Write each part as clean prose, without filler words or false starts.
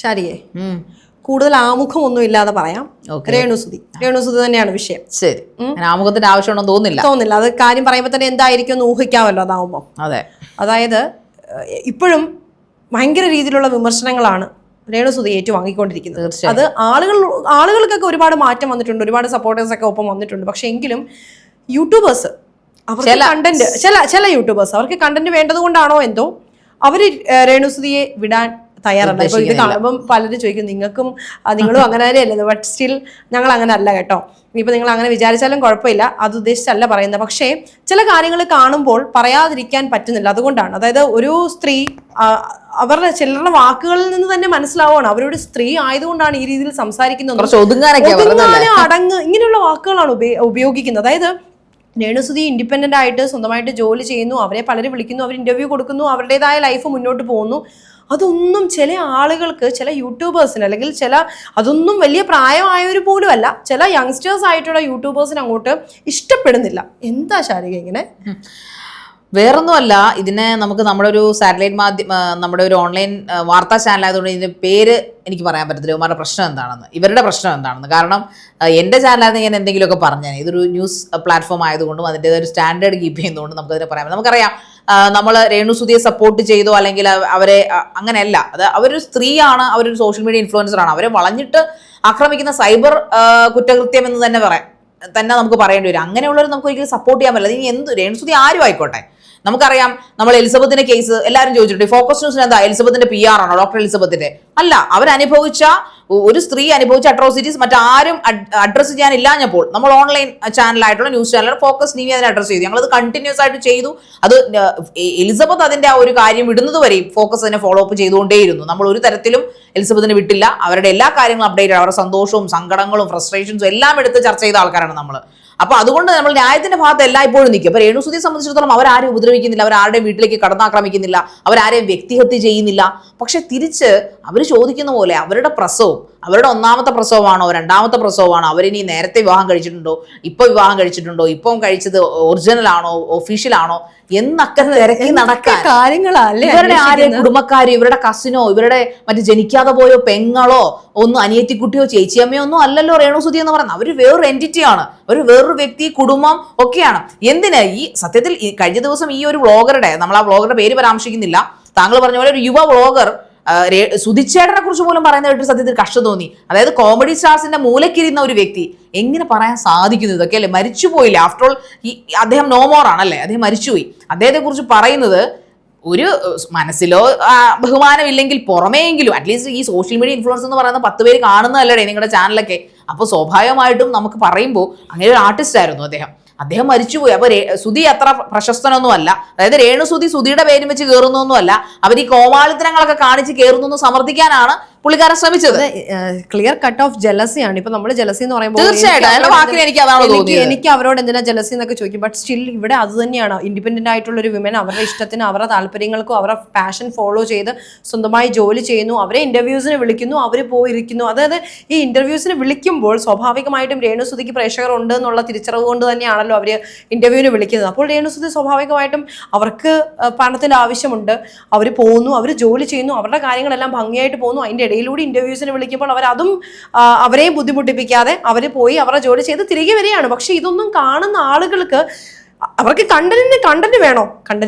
ശരിയേ കൂടുതൽ ആമുഖമൊന്നും ഇല്ലാതെ പറയാം. രേണുസുതി തന്നെയാണ് വിഷയം. ശരി, ആമുഖത്തിന്റെ ആവശ്യമുണ്ടെന്ന് തോന്നുന്നില്ല. അത് കാര്യം പറയുമ്പോൾ തന്നെ എന്തായിരിക്കും എന്ന് ഊഹിക്കാമല്ലോ അതാവുമ്പോൾ. അതെ, അതായത് ഇപ്പോഴും ഭയങ്കര രീതിയിലുള്ള വിമർശനങ്ങളാണ് രേണുസുതി ഏറ്റുവാങ്ങിക്കൊണ്ടിരിക്കുന്നത്. അത് ആളുകൾക്കൊക്കെ ഒരുപാട് മാറ്റം വന്നിട്ടുണ്ട്, ഒരുപാട് സപ്പോർട്ടേഴ്സ് ഒക്കെ ഒപ്പം വന്നിട്ടുണ്ട്. പക്ഷെ എങ്കിലും യൂട്യൂബേഴ്സ് അവർക്ക് കണ്ടന്റ് ചില യൂട്യൂബേഴ്സ് അവർക്ക് കണ്ടന്റ് വേണ്ടത് കൊണ്ടാണോ എന്തോ അവര് രേണുസുതിയെ വിടാൻ തയ്യാറല്ല. ഇപ്പൊ ഇത് കാണുമ്പം പലരും ചോദിക്കും നിങ്ങളും അങ്ങനെ തന്നെയല്ലേ, ബട്ട് സ്റ്റിൽ ഞങ്ങൾ അങ്ങനെ അല്ല കേട്ടോ. ഇനിയിപ്പോൾ നിങ്ങൾ അങ്ങനെ വിചാരിച്ചാലും കുഴപ്പമില്ല, അത് ഉദ്ദേശിച്ചല്ല പറയുന്നത്. പക്ഷേ ചില കാര്യങ്ങൾ കാണുമ്പോൾ പറയാതിരിക്കാൻ പറ്റുന്നില്ല. അതുകൊണ്ടാണ്, അതായത് ഒരു സ്ത്രീ അവരുടെ ചിലരുടെ വാക്കുകളിൽ നിന്ന് തന്നെ മനസ്സിലാവുകയാണ് അവരൊരു സ്ത്രീ ആയതുകൊണ്ടാണ് ഈ രീതിയിൽ സംസാരിക്കുന്നത്. അടങ്ങ് ഇങ്ങനെയുള്ള വാക്കുകളാണ് ഉപയോഗിക്കുന്നത്. അതായത് രേണുസുതി ഇൻഡിപെൻഡന്റ് ആയിട്ട് സ്വന്തമായിട്ട് ജോലി ചെയ്യുന്നു, അവരെ പലരും വിളിക്കുന്നു, അവർ ഇന്റർവ്യൂ കൊടുക്കുന്നു, അവരുടേതായ ലൈഫ് മുന്നോട്ട് പോകുന്നു. അതൊന്നും ചില ആളുകൾക്ക്, ചില യൂട്യൂബേഴ്സിന്, അല്ലെങ്കിൽ അതൊന്നും വലിയ പ്രായമായവർ പോലും അല്ല, ചില യങ്സ്റ്റേഴ്സ് ആയിട്ടുള്ള യൂട്യൂബേഴ്സിന് അങ്ങോട്ട് ഇഷ്ടപ്പെടുന്നില്ല. എന്താ ശാരിക ഇങ്ങനെ? വേറൊന്നുമല്ല, ഇതിനെ നമുക്ക് നമ്മുടെ ഒരു സാറ്റലൈറ്റ് നമ്മുടെ ഒരു ഓൺലൈൻ വാർത്താ ചാനൽ ആയതുകൊണ്ട് ഇതിന്റെ പേര് എനിക്ക് പറയാൻ പറ്റത്തില്ല ഇവരുടെ പ്രശ്നം എന്താണെന്ന്, ഇവരുടെ പ്രശ്നം എന്താണെന്ന്. കാരണം എൻ്റെ ചാനലായിരുന്നു ഞാൻ എന്തെങ്കിലുമൊക്കെ പറഞ്ഞാൽ, ഇതൊരു ന്യൂസ് പ്ലാറ്റ്ഫോം ആയതുകൊണ്ടും അതിൻ്റെതായ ഒരു സ്റ്റാൻഡേർഡ് കീപ്പ് ചെയ്യുന്നതുകൊണ്ട് നമുക്കതിനെ പറയാം. നമുക്കറിയാം നമ്മൾ രേണുസുതിയെ സപ്പോർട്ട് ചെയ്തോ അല്ലെങ്കിൽ അവരെ അങ്ങനെയല്ല, അത് അവരൊരു സ്ത്രീയാണ്, അവരൊരു സോഷ്യൽ മീഡിയ ഇൻഫ്ലുവൻസറാണ്. അവരെ വളഞ്ഞിട്ട് ആക്രമിക്കുന്ന സൈബർ കുറ്റകൃത്യം എന്ന് തന്നെ നമുക്ക് പറയേണ്ടി വരും. അങ്ങനെയുള്ളവർ നമുക്ക് ഒരിക്കലും സപ്പോർട്ട് ചെയ്യാൻ പറ്റില്ല. ഇനി എന്ത് രേണുസുതി ആരും ആയിക്കോട്ടെ. നമുക്കറിയാം, നമ്മൾ എലിസബത്തിന്റെ കേസ് എല്ലാവരും ചോദിച്ചിട്ടുണ്ട്, ഫോക്കസ് ന്യൂസിന് എന്താ എലിസബത്തിന്റെ PR ആണോ, ഡോക്ടർ എലിസബത്തിന്റെ? അല്ല, ഒരു സ്ത്രീ അനുഭവിച്ച അട്രോസിറ്റീസ് മറ്റാരും അഡ്രസ്സ് ചെയ്യാനില്ലാഞ്ഞപ്പോൾ നമ്മൾ ഓൺലൈൻ ചാനലായിട്ടുള്ള news channel Focus T V അതിനെ അഡ്രസ് ചെയ്തു. ഞങ്ങളത് കണ്ടിന്യൂസ് ആയിട്ട് ചെയ്തു. അത് എലിസബത്ത് അതിന്റെ ആ ഒരു കാര്യം വിടുന്നത് വരെയും ഫോക്കസ് അതിനെ ഫോളോ അപ്പ് ചെയ്തുകൊണ്ടേയിരുന്നു. നമ്മൾ ഒരു തരത്തിലും എലിസബത്തിനെ വിട്ടില്ല. അവരുടെ എല്ലാ കാര്യങ്ങളും അപ്ഡേറ്റ്, അവരുടെ സന്തോഷവും സങ്കടങ്ങളും ഫ്രസ്ട്രേഷൻസും എല്ലാം എടുത്ത് ചർച്ച ചെയ്ത ആൾക്കാരാണ് നമ്മൾ. അപ്പൊ അതുകൊണ്ട് നമ്മൾ ന്യായത്തിന്റെ ഭാഗത്ത് എല്ലായ്പ്പോഴും നിൽക്കും. അപ്പൊ രേണുസുതിയെ സംബന്ധിച്ചിടത്തോളം അവരാരും ഉപദ്രവിക്കുന്നില്ല, അവരാരുടെയും വീട്ടിലേക്ക് കടന്നാക്രമിക്കുന്നില്ല, അവരാരെയും വ്യക്തിഹത്യ ചെയ്യുന്നില്ല. പക്ഷെ തിരിച്ച് അവർ ചോദിക്കുന്ന പോലെ അവരുടെ പ്രസവം, അവരുടെ ഒന്നാമത്തെ പ്രസവമാണോ രണ്ടാമത്തെ പ്രസവമാണോ, അവരിനി നേരത്തെ വിവാഹം കഴിച്ചിട്ടുണ്ടോ, ഇപ്പൊ വിവാഹം കഴിച്ചിട്ടുണ്ടോ, ഇപ്പം കഴിച്ചത് ഒറിജിനൽ ആണോ ഒഫീഷ്യൽ ആണോ എന്നൊക്കെ തിരക്കി നടക്കാൻ കാര്യങ്ങളല്ലേ. ഇവരുടെ ആരെയും കുടുംബക്കാരോ ഇവരുടെ കസിനോ ഇവരുടെ മറ്റു ജനിക്കാതെ പോയോ പെങ്ങളോ ഒന്നും അനിയത്തിക്കുട്ടിയോ ചേച്ചിയമ്മയോ ഒന്നും അല്ലല്ലോ രേണുസുതി എന്ന് പറയുന്നത്. അവർ വേറൊരു എൻറ്റിറ്റിയാണ്, ഒരു വേറൊരു വ്യക്തി, കുടുംബം ഒക്കെയാണ്. എന്തിന് ഈ സത്യത്തിൽ കഴിഞ്ഞ ദിവസം ഈ ഒരു വ്ളോഗറുടെ, നമ്മൾ ആ വ്ളോഗറുടെ പേര് പരാമർശിക്കുന്നില്ല, താങ്കൾ പറഞ്ഞ പോലെ ഒരു യുവ വ്ളോഗർ സുധിച്ചേട്ടനെ കുറിച്ച് പോലും പറയുന്ന കേട്ട് സത്യത്തിൽ കഷ്ടം തോന്നി. അതായത് കോമഡി സ്റ്റാർസിന്റെ മൂലക്കിരുന്ന ഒരു വ്യക്തി എങ്ങനെ പറയാൻ സാധിക്കുന്നു ഇതൊക്കെ അല്ലേ? മരിച്ചുപോയില്ലേ, ആഫ്റ്റർ ഓൾ അദ്ദേഹം നോമോർ ആണല്ലേ, അദ്ദേഹം മരിച്ചുപോയി. അദ്ദേഹത്തെ കുറിച്ച് പറയുന്നത് ഒരു മനസ്സിലോ ബഹുമാനമില്ലെങ്കിൽ പുറമേയെങ്കിലും അറ്റ്ലീസ്റ്റ് ഈ സോഷ്യൽ മീഡിയ ഇൻഫ്ലുവൻസ് എന്ന് പറയുന്ന 10 പേര് കാണുന്നതല്ലേ നിങ്ങളുടെ ചാനലൊക്കെ. അപ്പോൾ സ്വാഭാവികമായിട്ടും നമുക്ക് പറയുമ്പോൾ അങ്ങനെ ഒരു ആർട്ടിസ്റ്റ് ആയിരുന്നു അദ്ദേഹം മരിച്ചുപോയി. അപ്പൊ സുധി അത്ര പ്രശസ്തനൊന്നും അല്ല, അതായത് രേണുസുതി സുധിയുടെ പേരും വെച്ച് കയറുന്നൊന്നും അല്ല, അവർ ഈ കോമാളിത്തരങ്ങളൊക്കെ കാണിച്ച് കയറുന്നു സമർത്ഥിക്കാനാണ് പുള്ളിക്കാരൻ ശ്രമിച്ചത്. ക്ലിയർ കട്ട് ഓഫ് ജലസിയാണ്. ഇപ്പൊ നമ്മൾ ജലസി എന്ന് പറയുമ്പോൾ തീർച്ചയായിട്ടും എനിക്ക് അവരോട് എന്തിനാ ജലസി എന്നൊക്കെ ചോദിക്കും. ബട്ട് സ്റ്റിൽ ഇവിടെ അത് തന്നെയാണ്. ഇൻഡിപെൻഡന്റ് ആയിട്ടുള്ള ഒരു വിമൻ അവരുടെ ഇഷ്ടത്തിന്, അവരുടെ താല്പര്യങ്ങൾക്കും, അവരുടെ പാഷൻ ഫോളോ ചെയ്ത് സ്വന്തമായി ജോലി ചെയ്യുന്നു. അവരെ ഇന്റർവ്യൂസിന് വിളിക്കുന്നു, അവർ പോയിരിക്കുന്നു. അതായത് ഈ ഇന്റർവ്യൂസിന് വിളിക്കുമ്പോൾ സ്വാഭാവികമായിട്ടും രേണുസുതിക്ക് പ്രേക്ഷകർ ഉണ്ട് എന്നുള്ള തിരിച്ചറിവ് കൊണ്ട് തന്നെയാണല്ലോ അവര് ഇന്റർവ്യൂവിന് വിളിക്കുന്നത്. അപ്പോൾ രേണുസുതി സ്വാഭാവികമായിട്ടും അവർക്ക് പണത്തിന്റെ ആവശ്യമുണ്ട്, അവർ പോകുന്നു, അവർ ജോലി ചെയ്യുന്നു, അവരുടെ കാര്യങ്ങളെല്ലാം ഭംഗിയായിട്ട് പോകുന്നു. അതിന്റെ ഇടയിലൂടെ ഇന്റർവ്യൂസിന് വിളിക്കുമ്പോൾ അവരതും അവരെയും ബുദ്ധിമുട്ടിപ്പിക്കാതെ അവർ പോയി അവരുടെ ജോലി ചെയ്ത് തിരികെ വരികയാണ്. പക്ഷെ ഇതൊന്നും കാണുന്ന ആളുകൾക്ക് അവർക്ക് കണ്ടന്റ് വേണം.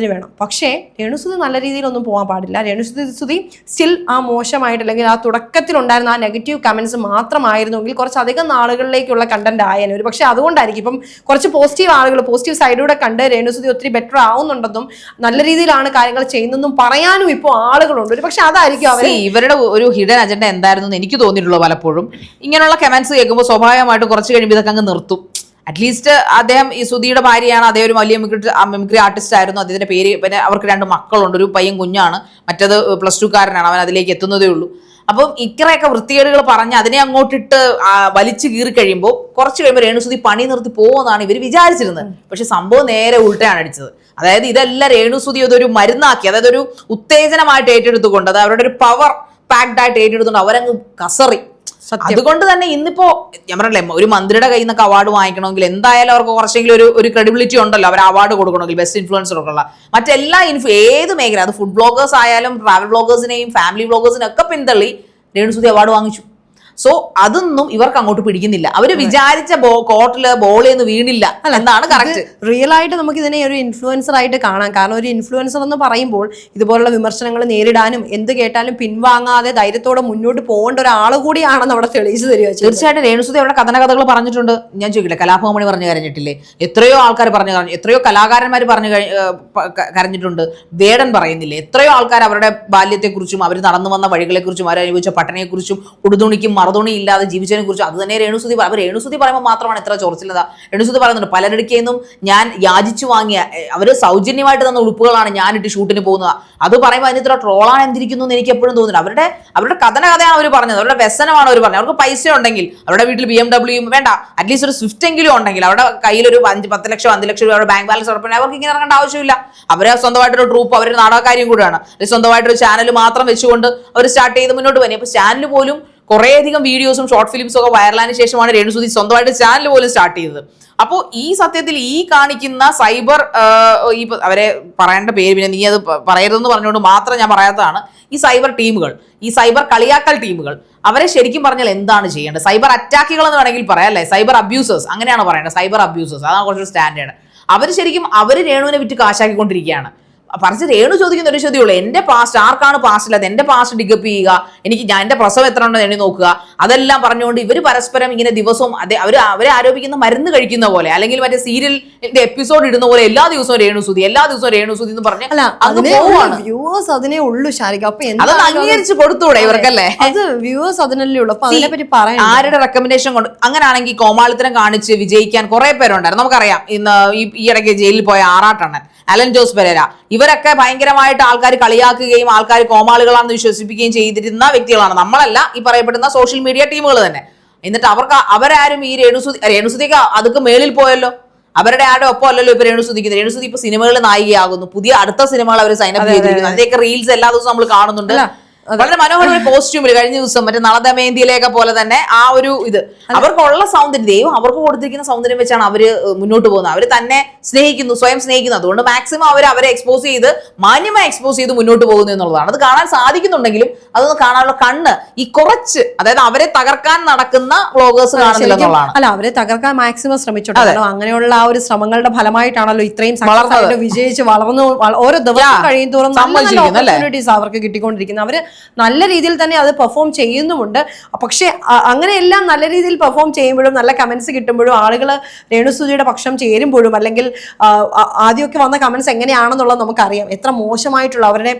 പക്ഷേ രേണുസുതി നല്ല രീതിയിലൊന്നും പോകാൻ പാടില്ല. രേണുസുതി സ്റ്റിൽ ആ മോശമായിട്ട്, അല്ലെങ്കിൽ ആ തുടക്കത്തിലുണ്ടായിരുന്ന ആ നെഗറ്റീവ് കമന്റ്സ് മാത്രമായിരുന്നെങ്കിൽ കുറച്ചധികം നാളുകളിലേക്കുള്ള കണ്ടന്റ് ആയേനെ. ഒരു പക്ഷെ അതുകൊണ്ടായിരിക്കും ഇപ്പം കുറച്ച് പോസിറ്റീവ് ആളുകൾ പോസിറ്റീവ് സൈഡിലൂടെ കണ്ട് രേണുസുതി ഒത്തിരി ബെറ്റർ ആവുന്നുണ്ടെന്നും നല്ല രീതിയിലാണ് കാര്യങ്ങൾ ചെയ്യുന്നതെന്നും പറയാനും ഇപ്പോൾ ആളുകളുണ്ട്. ഒരു പക്ഷെ അതായിരിക്കും ഇവരുടെ ഒരു ഹിഡൻ അജണ്ട എന്തായിരുന്നു എന്ന് എനിക്ക് തോന്നിയിട്ടുള്ളത്. പലപ്പോഴും ഇങ്ങനെയുള്ള കമന്റ്സ് കേൾക്കുമ്പോൾ സ്വാഭാവികമായിട്ട് കുറച്ച് കഴിയുമ്പോൾ ഇതൊക്കെ അങ്ങ് നിർത്തും. അറ്റ്ലീസ്റ്റ് അദ്ദേഹം ഈ സുധിയുടെ ഭാര്യയാണ്, അദ്ദേഹം ഒരു വലിയ മിമിക്രി ആർട്ടിസ്റ്റ് ആയിരുന്നു, അദ്ദേഹത്തിന്റെ പേര്, പിന്നെ അവർക്ക് 2 മക്കളുണ്ട്, ഒരു പയ്യൻ കുഞ്ഞാണ്, മറ്റത് +2കാരനാണ്, അവൻ അതിലേക്ക് എത്തുന്നതേ ഉള്ളൂ. അപ്പം ഇത്രയൊക്കെ വൃത്തികേടുകൾ പറഞ്ഞ് അതിനെ അങ്ങോട്ടിട്ട് വലിച്ചു കീറി കഴിയുമ്പോൾ കുറച്ച് കഴിയുമ്പോൾ രേണുസുതി പണി നിർത്തി പോകുമെന്നാണ് ഇവർ വിചാരിച്ചിരുന്നത്. പക്ഷെ സംഭവം നേരെ ഉൾട്ടയാണ് അടിച്ചത്. അതായത് ഇതെല്ലാം രേണുസുതി അതൊരു മരുന്നാക്കി, അതായത് ഒരു ഉത്തേജനമായിട്ട് ഏറ്റെടുത്തുകൊണ്ട്, അത് അവരുടെ ഒരു പവർ പാക്ഡ് ആയിട്ട് ഏറ്റെടുത്തുകൊണ്ട് അവരങ്ങ് കസറി. അതുകൊണ്ട് തന്നെ ഇന്നിപ്പോ ഞാൻ പറഞ്ഞല്ലേ, ഒരു മന്ത്രിയുടെ കയ്യിൽ നിന്നൊക്കെ അവാർഡ് വാങ്ങിക്കണമെങ്കിൽ എന്തായാലും അവർക്ക് കുറച്ചെങ്കിലും ഒരു ക്രെഡിബിലിറ്റി ഉണ്ടല്ലോ. അവർ അവാർഡ് കൊടുക്കണമെങ്കിൽ ബെസ്റ്റ് ഇൻഫ്ലുവൻസർ ഒക്കെ ഉള്ള മറ്റെല്ലാ ഏത് മേഖല, അത് ഫുഡ് ബ്ലോഗേഴ്സ് ആയാലും ട്രാവൽ ബ്ലോഗേഴ്സിനെയും ഫാമിലി ബ്ലോഗേഴ്സിനെയും ഒക്കെ പിന്തള്ളി രേണുസുതി അവാർഡ് വാങ്ങിച്ചു. സോ അതൊന്നും ഇവർക്ക് അങ്ങോട്ട് പിടിക്കുന്നില്ല. അവര് വിചാരിച്ച കോർട്ടില് ബോൾ ചെയ്യുന്ന വീണില്ല എന്നാണ് കറക്റ്റ്. റിയൽ ആയിട്ട് നമുക്ക് ഇതിനെ ഒരു ഇൻഫ്ലുവൻസർ ആയിട്ട് കാണാം. കാരണം ഒരു ഇൻഫ്ലുവൻസർ എന്ന് പറയുമ്പോൾ ഇതുപോലുള്ള വിമർശനങ്ങൾ നേരിടാനും എന്ത് കേട്ടാലും പിൻവാങ്ങാതെ ധൈര്യത്തോടെ മുന്നോട്ട് പോകേണ്ട ഒരാൾ കൂടിയാണെന്ന് അവിടെ തെളിയിച്ചു തരിക. തീർച്ചയായിട്ടും രേണുസുതി അവിടെ കഥകൾ പറഞ്ഞിട്ടുണ്ട്. ഞാൻ ചോദിക്കില്ല, കലാഭവമണി പറഞ്ഞു കരഞ്ഞിട്ടില്ലേ? എത്രയോ ആൾക്കാർ പറഞ്ഞു കരഞ്ഞു, എത്രയോ കലാകാരന്മാർ പറഞ്ഞു കരഞ്ഞിട്ടുണ്ട്. വേടൻ പറയുന്നില്ലേ? എത്രയോ ആൾക്കാർ അവരുടെ ബാല്യത്തെക്കുറിച്ചും അവർ നടന്നു വന്ന വഴികളെക്കുറിച്ചും അവരനുഭവിച്ച പട്ടണയെക്കുറിച്ചും ഉടുതുണിക്കും മറുതുണി ഇല്ലാതെ ജീവിച്ചതിനെ കുറിച്ച് അത് തന്നെ രേണുസുതി. അപ്പൊ രേണുസുതി പറയുമ്പോൾ മാത്രമാണ് ഇത്ര ചൊറച്ചില്ലതാ. രേണുസുതി പറയുന്നുണ്ട്, പലരിടയ്ക്കൊന്നും ഞാൻ യാചിച്ചു വാങ്ങിയ അവര് സൗജന്യമായിട്ട് തന്ന ഉടുപ്പുകളാണ് ഞാനിട്ട് ഷൂട്ടിന് പോകുന്നത്. അത് പറയുമ്പോൾ അതിന് ഇത്ര ട്രോളാണ് എന്തിരിക്കുന്നു എന്ന് എനിക്ക് എപ്പോഴും തോന്നുന്നു. അവരുടെ കഥയാണ് അവർ പറഞ്ഞത്, അവരുടെ വ്യസനമാണ് അവർ പറഞ്ഞത്. അവർക്ക് പൈസ ഉണ്ടെങ്കിൽ അവരുടെ വീട്ടിൽ BMW വേണ്ട, അറ്റ്ലീസ്റ്റ് ഒരു സ്വിഫ്റ്റ് എങ്കിലും ഉണ്ടെങ്കിൽ അവരുടെ കയ്യിൽ ഒരു 10 ലക്ഷം 5 ലക്ഷം രൂപ ബാങ്ക് ബാലൻസ് ഉറപ്പില്ല. അവർക്ക് ഇങ്ങനെ ഇറങ്ങേണ്ട ആവശ്യമില്ല. അവരെ സ്വന്തമായിട്ടൊരു ട്രൂപ്പ്, അവരുടെ നാടകക്കാരിയും കൂടെയാണ്. സ്വന്തമായിട്ടൊരു ചാനൽ മാത്രം വെച്ചുകൊണ്ട് അവർ സ്റ്റാർട്ട് ചെയ്ത് മുന്നോട്ട് പോയി. അപ്പൊ ചാനൽ പോലും കുറേയധികം വീഡിയോസും ഷോർട്ട് ഫിലിംസും ഒക്കെ വൈറലായതിനു ശേഷമാണ് രേണുസുതി സ്വന്തമായിട്ട് ചാനൽ പോലും സ്റ്റാർട്ട് ചെയ്തത്. അപ്പോൾ ഈ സത്യത്തിൽ ഈ കാണിക്കുന്ന സൈബർ ഈ അവരെ പറയേണ്ട പേര് പിന്നെ നീ അത് പറയരുതെന്ന് പറഞ്ഞുകൊണ്ട് മാത്രം ഞാൻ പറയാത്തതാണ്. ഈ സൈബർ ടീമുകൾ, ഈ സൈബർ കളിയാക്കൽ ടീമുകൾ, അവരെ ശരിക്കും പറഞ്ഞാൽ എന്താണ് ചെയ്യേണ്ടത്? സൈബർ അറ്റാക്കുകൾ എന്ന് വേണമെങ്കിൽ പറയാം അല്ലേ? സൈബർ അബ്യൂസേഴ്സ് അങ്ങനെയാണ് പറയേണ്ടത്. സൈബർ അബ്യൂസേഴ്സ് അതാണ് കുറച്ചൊരു സ്റ്റാൻഡേർഡ്. അവർ ശരിക്കും രേണുവിനെ വിറ്റ് കാശാക്കിക്കൊണ്ടിരിക്കുകയാണ്. പറിച്ച് രേണു ചോദിക്കുന്ന ഒരു ചോദ്യമുള്ളൂ, എന്റെ പാസ്റ്റ് ആർക്കാണ് പാസ്റ്റ് ഇല്ലാത്ത? എന്റെ പാസ്റ്റ് ഡിഗപ്പ് ചെയ്യുക, ഞാൻ എന്റെ പ്രസവം എത്ര ഉണ്ടെന്ന് എണ്ണി നോക്കുക, അതെല്ലാം പറഞ്ഞുകൊണ്ട് ഇവർ പരസ്പരം ഇങ്ങനെ ദിവസവും അവരെ ആരോപിക്കുന്ന മരുന്ന് കഴിക്കുന്ന പോലെ, അല്ലെങ്കിൽ മറ്റേ സീരിയലിന്റെ എപ്പിസോഡ് ഇടുന്ന പോലെ എല്ലാ ദിവസവും രേണുസുതി എന്ന് പറഞ്ഞ് വ്യൂവേഴ്സ് അതിനെ ഉള്ളൂ ശാരിക. അപ്പൊ അതൊന്ന് അംഗീകരിച്ച് കൊടുത്തൂടെ ഇവർക്കല്ലേ? അത് വ്യൂവേഴ്സ് അതിനല്ലേ ഉള്ളൂ. അപ്പൊ അതിനെപ്പറ്റി പറയാം. ആരുടെ റെക്കമെൻഡേഷൻ കൊണ്ട് അങ്ങനെയാണെങ്കിൽ കോമാളിത്തരം കാണിച്ച് വിജയിക്കാൻ കുറെ പേരുണ്ടായിരുന്നു. നമുക്കറിയാം, ഇന്ന് ഈ ഇടയ്ക്ക് ജയിലിൽ പോയ ആറാട്ടണ്ണൻ, അലൻ ജോസ് പെരേര, ഇവരൊക്കെ ഭയങ്കരമായിട്ട് ആൾക്കാർ കളിയാക്കുകയും ആൾക്കാർ കോമാളികളാണെന്ന് വിശ്വസിപ്പിക്കുകയും ചെയ്തിരുന്ന വ്യക്തികളാണ്. നമ്മളല്ല, ഈ പറയപ്പെടുന്ന സോഷ്യൽ മീഡിയ ടീമുകൾ തന്നെ. എന്നിട്ട് അവരാരും ഈ രേണുസുതിക്ക് അതൊക്കെ മേളിൽ പോയല്ലോ. അവരുടെ ആരുടെ ഒപ്പം അല്ലല്ലോ ഇപ്പൊ രേണുസുതി ഇപ്പൊ സിനിമകളിൽ നായികയാകുന്നു. അടുത്ത സിനിമകൾ അവർ സൈനപ്പ് ചെയ്തിരിക്കുന്നു. അതിന്റെയൊക്കെ റീൽസ് എല്ലാ ദിവസവും നമ്മൾ കാണുന്നുണ്ട്. വളരെ മനോഹരമായ കോസ്റ്റ്യൂമിൽ കഴിഞ്ഞ ദിവസം മറ്റേ നളദമയന്തിയിലെയൊക്കെ പോലെ തന്നെ ആ ഒരു ഇത് അവർക്കുള്ള സൗന്ദര്യം, ദൈവം അവർക്ക് കൊടുത്തിരിക്കുന്ന സൗന്ദര്യം വെച്ചാണ് അവര് മുന്നോട്ട് പോകുന്നത്. അവര് തന്നെ സ്നേഹിക്കുന്നു, സ്വയം സ്നേഹിക്കുന്നു. അതുകൊണ്ട് മാക്സിമം അവരെ എക്സ്പോസ് ചെയ്ത് മാന്യമായി എക്സ്പോസ് ചെയ്ത് മുന്നോട്ട് പോകുന്നു എന്നുള്ളതാണ്. അത് കാണാൻ സാധിക്കുന്നുണ്ടെങ്കിലും അതൊന്ന് കാണാനുള്ള കണ്ണ് ഈ കുറച്ച്, അതായത് അവരെ തകർക്കാൻ നടക്കുന്ന വ്ളോഗേഴ്സ് കാണുന്നില്ല എന്നുള്ളതാണ്. അല്ല, അവരെ തകർക്കാൻ മാക്സിമം ശ്രമിച്ചിട്ടുണ്ട്. അങ്ങനെയുള്ള ആ ഒരു ശ്രമങ്ങളുടെ ഫലമായിട്ടാണല്ലോ ഇത്രയും വിജയിച്ച് വളർന്നു ഓരോ ദിവസം കഴിയുന്തോറും ഓപ്പർച്യൂണിറ്റീസ് അവർക്ക് കിട്ടിക്കൊണ്ടിരിക്കുന്നത്. അവര് നല്ല രീതിയിൽ തന്നെ അത് പെർഫോം ചെയ്യുന്നുമുണ്ട്. പക്ഷെ അങ്ങനെയെല്ലാം നല്ല രീതിയിൽ പെർഫോം ചെയ്യുമ്പോഴും നല്ല കമന്റ്സ് കിട്ടുമ്പോഴും ആളുകൾ രേണുസുതിയുടെ പക്ഷം ചേരുമ്പോഴും, അല്ലെങ്കിൽ ആദ്യമൊക്കെ വന്ന കമന്റ്സ് എങ്ങനെയാണെന്നുള്ളത് നമുക്കറിയാം. എത്ര മോശമായിട്ടുള്ള അവരുടെ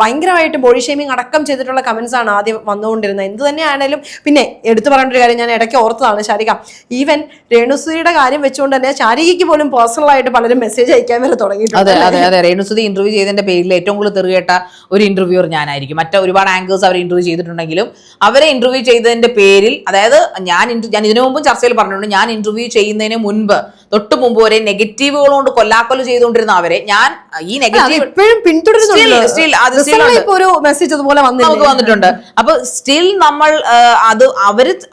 ഭയങ്കരമായിട്ട് ബോഡി ഷേമിങ് അടക്കം ചെയ്തിട്ടുള്ള കമന്റ്സ് ആണ് ആദ്യം വന്നുകൊണ്ടിരുന്നത്. എന്ത് തന്നെയാണേലും പിന്നെ എടുത്തു പറയേണ്ട ഒരു കാര്യം ഞാൻ ഇടയ്ക്ക് ഓർത്തതാണ് ശാരിക, ഈവൻ രേണുസുതിയുടെ കാര്യം വെച്ചുകൊണ്ട് തന്നെ ശാരികയ്ക്ക് പോലും പേഴ്സണൽ ആയിട്ട് പലരും മെസ്സേജ് അയക്കാൻ വരെ തുടങ്ങിയിട്ടുണ്ട്. അതെ, രേണുസുതി ഇന്റർവ്യൂ ചെയ്തതിന്റെ പേരിൽ ഏറ്റവും കൂടുതൽ തെറികേട്ട ഒരു ഇന്റർവ്യൂർ ഞാനായിരിക്കും. ഒരുപാട് ആങ്കേഴ്സ് അവരെ ഇന്റർവ്യൂ ചെയ്തിട്ടുണ്ടെങ്കിലും അവരെ ഇന്റർവ്യൂ ചെയ്തതിന്റെ പേരിൽ, അതായത് ഞാൻ ഇതിനു മുമ്പും ചർച്ചയിൽ പറഞ്ഞിട്ടുണ്ട്, ഞാൻ ഇന്റർവ്യൂ ചെയ്യുന്നതിന് തൊട്ട് മുമ്പ് വരെ നെഗറ്റീവുകൾ കൊണ്ട് കൊല്ലാക്കൊല ചെയ്തുകൊണ്ടിരുന്ന അവരെ ഞാൻ ഈ നെഗറ്റീവ് ഇപ്പോഴും വന്നിട്ടുണ്ട്. അപ്പൊ സ്റ്റിൽ നമ്മൾ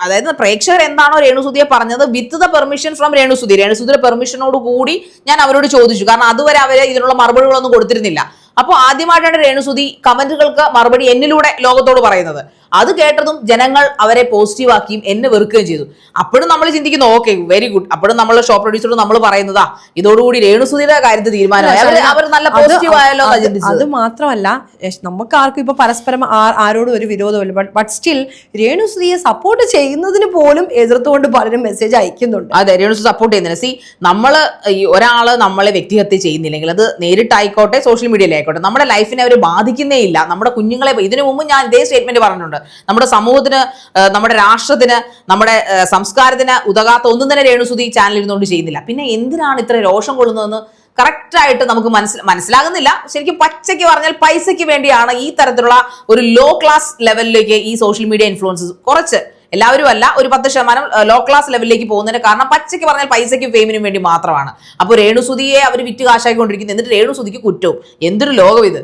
അതായത് പ്രേക്ഷകർ എന്താണോ രേണുസുതിയെ പറഞ്ഞത് വിത്ത് ദ പെർമിഷൻ ഫ്രം രേണുസുതിയുടെ പെർമിഷനോട് കൂടി ഞാൻ അവരോട് ചോദിച്ചു. കാരണം അതുവരെ അവര് ഇതിനുള്ള മറുപടികളൊന്നും കൊടുത്തിരുന്നില്ല. അപ്പോൾ ആദ്യമായിട്ടാണ് രേണുസുതി കമന്റുകൾക്ക് മറുപടി എന്നിലൂടെ ലോകത്തോട് പറയുന്നത്. അത് കേട്ടതും ജനങ്ങൾ അവരെ പോസിറ്റീവാക്കിയും എന്നെ വെറുക്കുകയും ചെയ്തു. അപ്പോഴും നമ്മൾ ചിന്തിക്കുന്നു, ഓക്കെ വെരി ഗുഡ്. അപ്പോഴും നമ്മൾ ഷോ പ്രൊഡ്യൂസറോട് നമ്മൾ പറയുന്നതാ ഇതോടുകൂടി രേണുസുതിയുടെ കാര്യത്തിൽ തീരുമാനമായി, അവർ നല്ല പോസിറ്റീവ് ആയല്ലോ. അത് മാത്രമല്ല, നമുക്ക് ആർക്കും ഇപ്പൊ പരസ്പരം ആരോടും ഒരു വിരോധമില്ല. ബട്ട് സ്റ്റിൽ രേണുസുതിയെ സപ്പോർട്ട് ചെയ്യുന്നതിന് പോലും എതിർത്തുകൊണ്ട് പലരും മെസ്സേജ് അയക്കുന്നുണ്ട്. അതെ, രേണുസുതി സപ്പോർട്ട് ചെയ്യുന്നില്ല. നമ്മള് ഒരാള് നമ്മളെ വ്യക്തിഹത്യ ചെയ്യുന്നില്ലെങ്കിൽ അത് നേരിട്ടായിക്കോട്ടെ സോഷ്യൽ മീഡിയയിലായിക്കോട്ടെ നമ്മുടെ ലൈഫിനെ അവർ ബാധിക്കുന്നേ ഇല്ല. നമ്മുടെ കുഞ്ഞുങ്ങളെ, ഇതിനു മുമ്പ് ഞാൻ ഇതേ സ്റ്റേറ്റ്മെന്റ് പറഞ്ഞിട്ടുണ്ട്, നമ്മുടെ സമൂഹത്തിന്, നമ്മുടെ രാഷ്ട്രത്തിന്, നമ്മുടെ സംസ്കാരത്തിന് ഉതകാത്ത ഒന്നും തന്നെ രേണുസുതി ചാനൽ ഇരുന്നുകൊണ്ട് ചെയ്യുന്നില്ല. പിന്നെ എന്തിനാണ് ഇത്ര രോഷം കൊള്ളുന്നതെന്ന് കറക്റ്റായിട്ട് നമുക്ക് മനസ്സിലാകുന്നില്ല. ശരിക്കും പച്ചയ്ക്ക് പറഞ്ഞാൽ പൈസയ്ക്ക് വേണ്ടിയാണ് ഈ തരത്തിലുള്ള ഒരു ലോ ക്ലാസ് ലെവലിലേക്ക് ഈ സോഷ്യൽ മീഡിയ ഇൻഫ്ലുവൻസസ് കുറച്ച്, എല്ലാവരും അല്ല, ഒരു 10% ലോ ക്ലാസ് ലെവലിലേക്ക് പോകുന്നതിന് കാരണം പച്ചയ്ക്ക് പറഞ്ഞാൽ പൈസയ്ക്കും ഫെയിമിനും വേണ്ടി മാത്രമാണ്. അപ്പോൾ രേണുസുതിയെ അവർ വിറ്റ് കാശാക്കിക്കൊണ്ടിരിക്കുന്നു. എന്നിട്ട് രേണുസുതിക്ക് കുറ്റവും. എന്തൊരു ലോകം ഇത്!